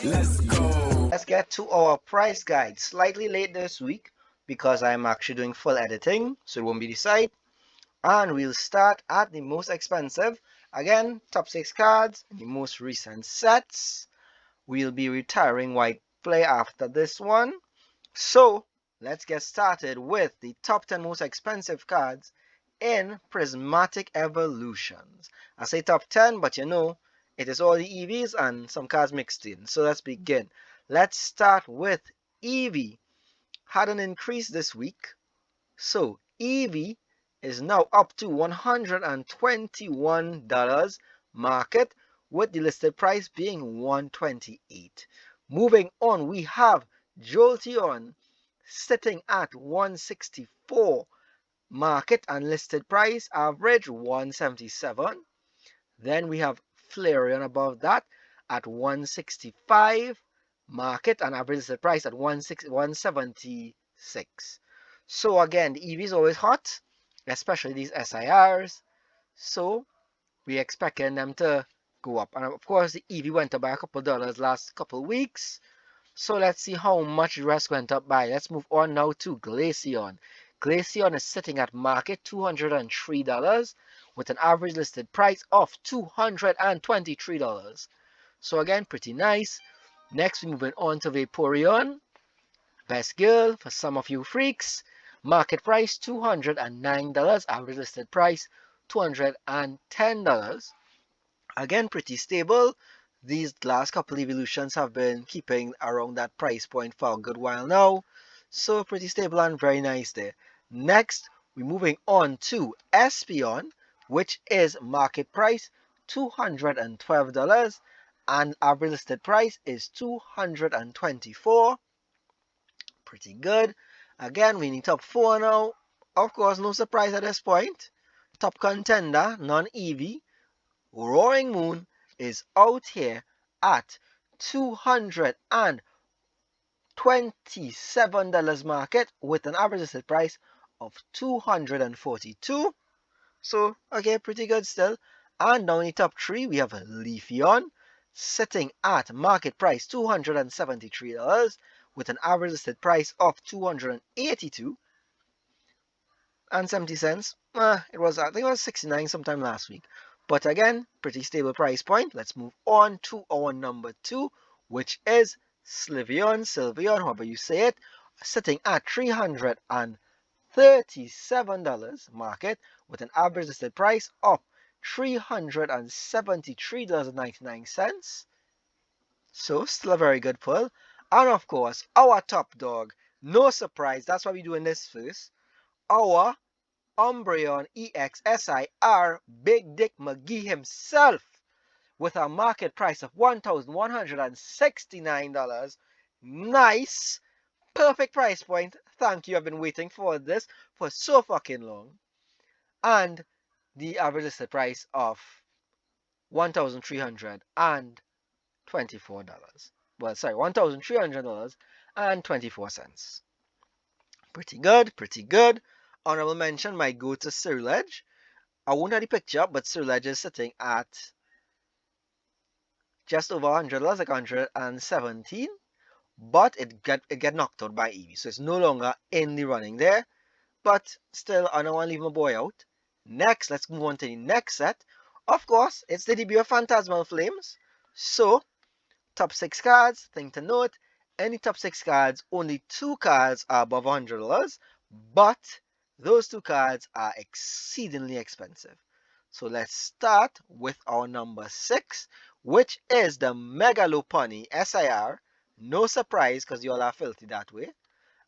Let's go. Let's get to our price guide. Slightly late this week because I'm actually doing full editing, so it won't be the site. And we'll start at the most expensive. Again, top 6 cards, the most recent sets. We'll be retiring white play after this one. So, let's get started with the top 10 most expensive cards in Prismatic Evolutions. I say top 10, but you know, it is all the EVs and some cards mixed in. So let's begin. Let's start with EV. Had an increase this week. So EV is now up to $121 market, with the listed price being $128. Moving on, we have Jolteon sitting at 164 market and listed price average 177. Then we have Flareon above that at 165 market and average listed price at 176. So again, the EV is always hot, especially these SIRs. So we expecting them to go up. And of course, the EV went up by a couple of dollars last couple of weeks. So let's see how much the rest went up by. Let's move on now to Glaceon. Glaceon is sitting at market $203 with an average listed price of $223. So again, pretty nice. Next, we're moving on to Vaporeon. Best girl for some of you freaks. Market price $209. Average listed price $210. Again, pretty stable. These last couple evolutions have been keeping around that price point for a good while now. So pretty stable and very nice there. Next, we're moving on to Espeon, which is market price $212 and average listed price is $224. Pretty good. Again, we need top 4 now. Of course, no surprise at this point. Top contender, non-EV, Roaring Moon is out here at $227 market with an average listed price of $242. So, okay, pretty good still. And down in the top 3, we have Leafeon sitting at market price $273 with an average listed price of $282 and 70 cents. It was, I think it was 69 sometime last week. But again, pretty stable price point. Let's move on to our number 2, which is Sylveon, however you say it, sitting at $337 market with an average listed price of $373.99. So still a very good pull. And of course, our top dog, no surprise, that's why we're doing this first. Our Umbreon EXSIR Big Dick McGee himself with a market price of $1,169. Nice. Perfect price point. Thank you. I've been waiting for this for so fucking long. And the average listed price of $1,324. Well, sorry, $1,300.24. Pretty good, pretty good. Honorable mention might go to Ceruledge. I won't have the picture up, but Ceruledge is sitting at just over $100, like 117. But it get knocked out by Eevee, so it's no longer in the running there. But still, I don't want to leave my boy out. Next, let's move on to the next set. Of course, it's the debut of Phantasmal Flames. So, top 6 cards, thing to note, any top 6 cards, only 2 cards are above $100, but those 2 cards are exceedingly expensive. So let's start with our number 6, which is the Megalopony SIR. No surprise, because you all are filthy that way.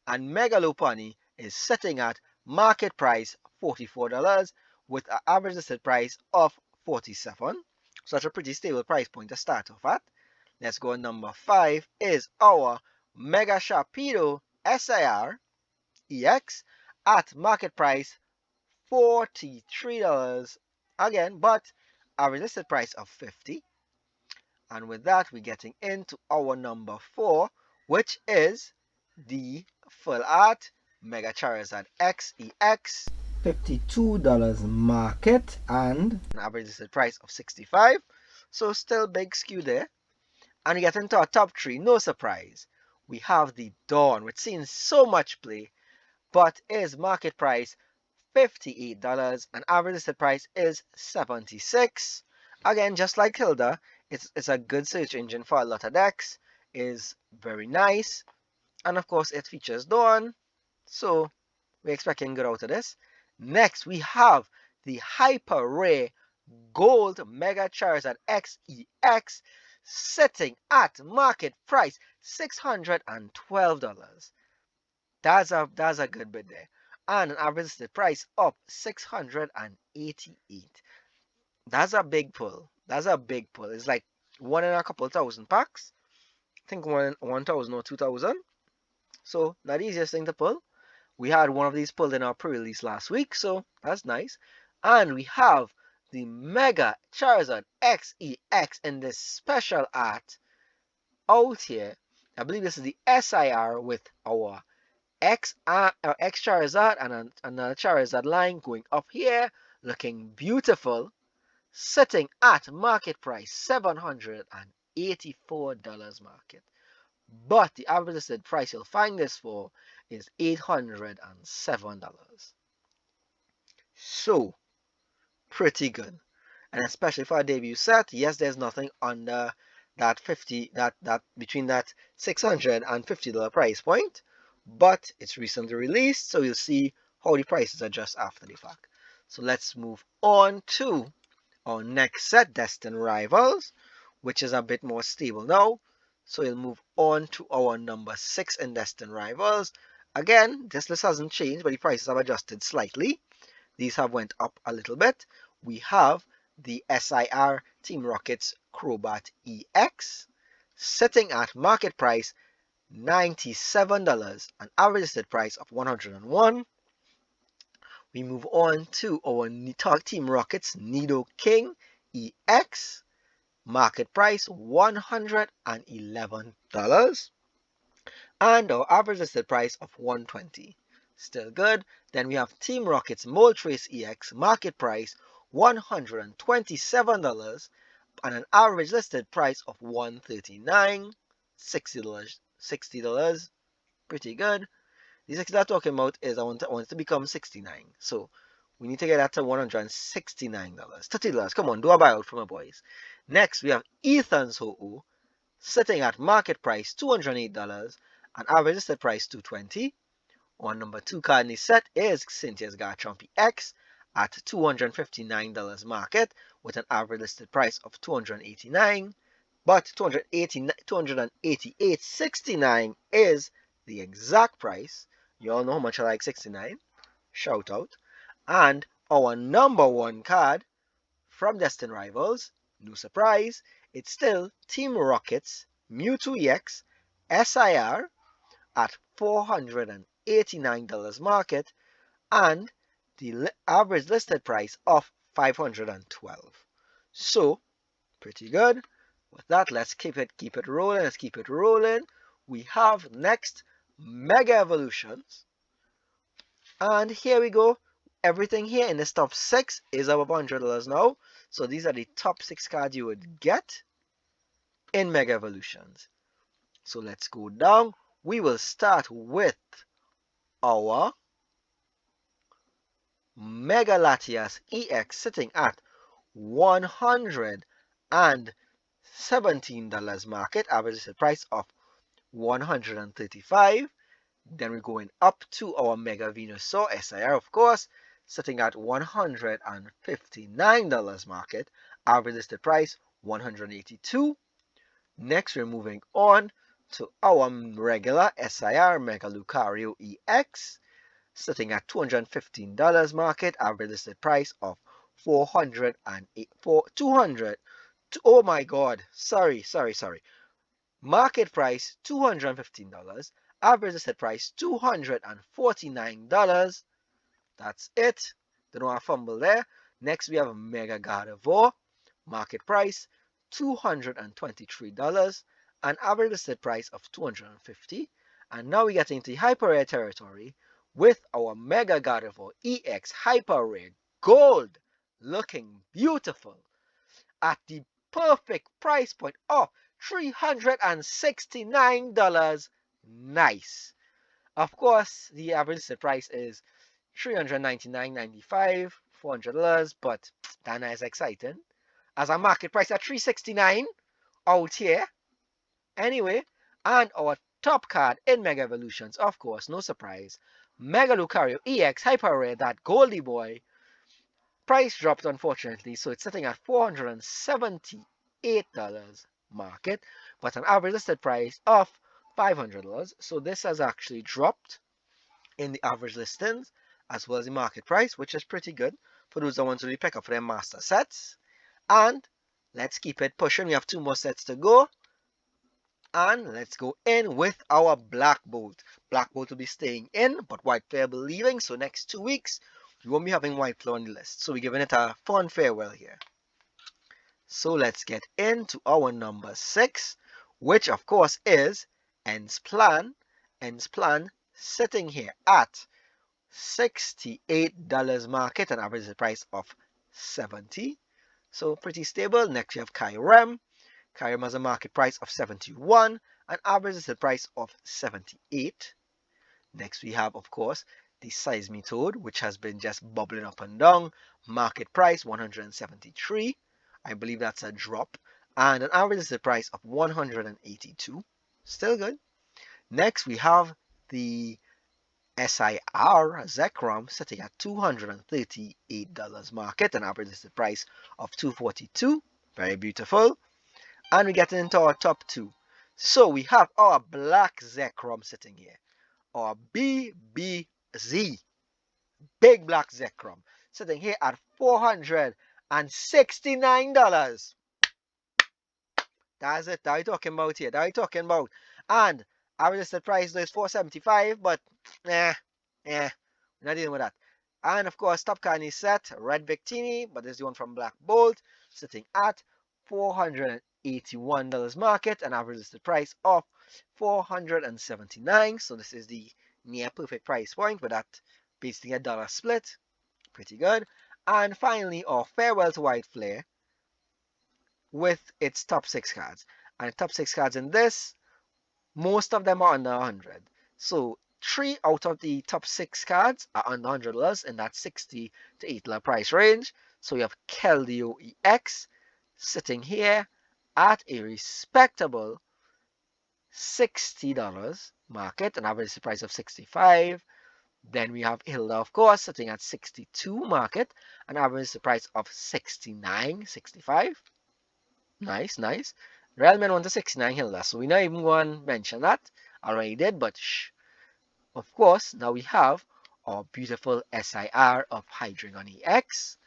And Megalopony is sitting at market price $44 with an average listed price of $47. So that's a pretty stable price point to start off at. Let's go number 5 is our Mega Sharpedo SIR EX at market price $43 again, but average listed price of $50. And with that, we're getting into our number 4, which is the full art Mega Charizard XEX. $52 market and an average listed price of $65. So still big skew there. And we get into our top three, no surprise. We have the Dawn, which seen so much play, but is market price $58 and average listed price is 76. Again, just like Hilda, it's a good search engine for a lot of decks, is very nice, and of course it features Dawn, so we're expecting good out of this. Next, we have the hyper rare gold Mega Charizard XEX sitting at market price $612. That's a good bid there. And an average listed price of 688. That's a big pull. That's a big pull. It's like one in a couple thousand packs. I think 1,000 or 2,000. So not the easiest thing to pull. We had one of these pulled in our pre-release last week, so that's nice. And we have the Mega Charizard XEX in this special art out here. I believe this is the SIR with our X Charizard and another Charizard line going up here, looking beautiful, sitting at market price $784 market. But the average listed price you'll find this for is $807. So pretty good. And especially for a debut set, yes, there's nothing under that 50 that between that $650 price point, but it's recently released, so you'll see how the prices adjust after the fact. So let's move on to our next set, Destined Rivals, which is a bit more stable now. So we'll move on to our number 6 in Destined Rivals. Again, this list hasn't changed, but the prices have adjusted slightly. These have went up a little bit. We have the SIR Team Rockets Crobat EX sitting at market price $97, an average listed price of $101. We move on to our Team Rockets Nidoking EX, market price $111, and our average listed price of $120. Still good. Then we have Team Rockets Moltres EX, market price $127, and an average listed price of $139. $60. Pretty good. The 60 I'm talking about is I want it to become 69. So we need to get that to $169. $30. Come on, do a buyout for my boys. Next, we have Ethan's Ho-Oh sitting at market price $208 and average listed price $220. Our number 2 card in the set is Cynthia's Garchomp X at $259 market with an average listed price of $289. But $288.69 is the exact price. You all know how much I like 69. Shout out. And our number 1 card from Destined Rivals, no surprise, it's still Team Rockets Mewtwo EX SIR at $489 market and the average listed price of $512. So pretty good. With that, let's keep it rolling. Let's keep it rolling. We have next Mega Evolutions. And here we go. Everything here in this top 6 is above $100 now. So these are the top 6 cards you would get in Mega Evolutions. So let's go down. We will start with our Mega Latias EX sitting at $117 market, average price of $135. Then we're going up to our Mega Venusaur SIR, of course, sitting at $159 market, average listed price $182. Next, we're moving on to our regular SIR Mega Lucario EX, sitting at $215 market, average listed price of $200. Oh my God, sorry. Market price $215, average listed price $249. That's it. Don't want to fumble there. Next, we have Mega Gardevoir, market price $223, an average listed price of $250. And now we get into hyper rare territory with our Mega Gardevoir EX hyper rare gold, looking beautiful at the perfect price point of $369. Nice. Of course, the average listed price is $399.95, $400, but that is exciting. As a market price at $369 out here. Anyway, and our top card in Mega Evolutions, of course, no surprise, Mega Lucario EX Hyper Rare, that Goldie Boy. Price dropped, unfortunately, so it's sitting at $478 market, but an average listed price of $500. So this has actually dropped in the average listings as well as the market price, which is pretty good for those that want to really pick up for their master sets. And let's keep it pushing. We have 2 more sets to go. And let's go in with our Black Bolt. Black Bolt will be staying in, but White Flare will be leaving. So next 2 weeks, we won't be having White Flare on the list. So we're giving it a fun farewell here. So let's get into our number 6, which of course is Ends Plan. Ends Plan sitting here at $68 market, an average price of $70. So pretty stable. Next we have Kyurem. Kyurem has a market price of $71, an average price of $78. Next we have, of course, the Seismitoad, which has been just bubbling up and down. Market price $173. I believe that's a drop. And an average price of $182. Still good. Next we have the SIR Zekrom sitting at $238 market, an average price of $242. Very beautiful. And we get into our top 2. So we have our Black Zekrom sitting here. Our BBZ, Big Black Zekrom, sitting here at $469. That's it. That we're talking about here. That we're talking about. And average listed price is $475, but we're not dealing with that. And of course, top card is set, Red Victini, but this is the one from Black Bolt, sitting at $481 market, an average listed price of $479. So this is the near perfect price point with that basically a dollar split. Pretty good. And finally, our Farewell to White Flare with its top 6 cards. And the top 6 cards in this, most of them are under 100. So 3 out of the top 6 cards are under $100 in that $60 to $80 price range. So we have Keldeo EX sitting here at a respectable $60 market, an average price of $65. Then we have Hilda, of course, sitting at $62 market, an average price of $69, $65. Nice, nice. Realman went to 69 Hilda, so we not even going to mention that. Already did, but shh. Of course, now we have our beautiful SIR of Hydreigon EX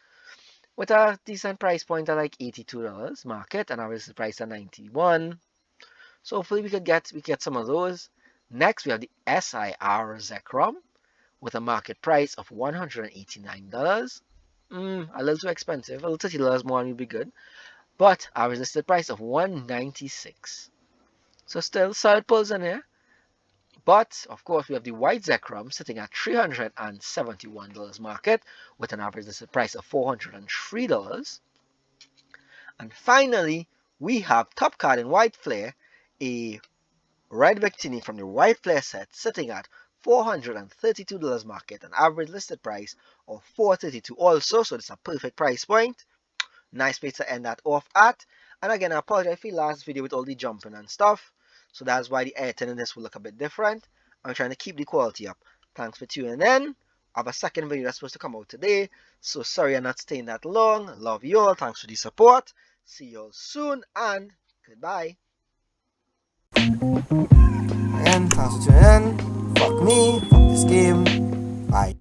with a decent price point at like $82 market, and average price at $91. So hopefully we get some of those. Next we have the SIR Zekrom with a market price of $189. A little too expensive. A little $30 more would be good. But average listed price of $196. So still solid pulls in here. But of course we have the White Zekrom sitting at $371 market with an average listed price of $403. And finally we have top card in White Flare, a Red Victini from the White Flare set sitting at $432 market, an average listed price of $432 also, so it's a perfect price point. Nice place to end that off at. And again, I apologize for the last video with all the jumping and stuff, so that's why the editing in this will look a bit different. I'm trying to keep the quality up. Thanks for tuning in. I have a second video that's supposed to come out today, so sorry I'm not staying that long. Love you all. Thanks for the support. See you all soon, and goodbye. And thanks for tuning in. Fuck me, fuck this game. Bye.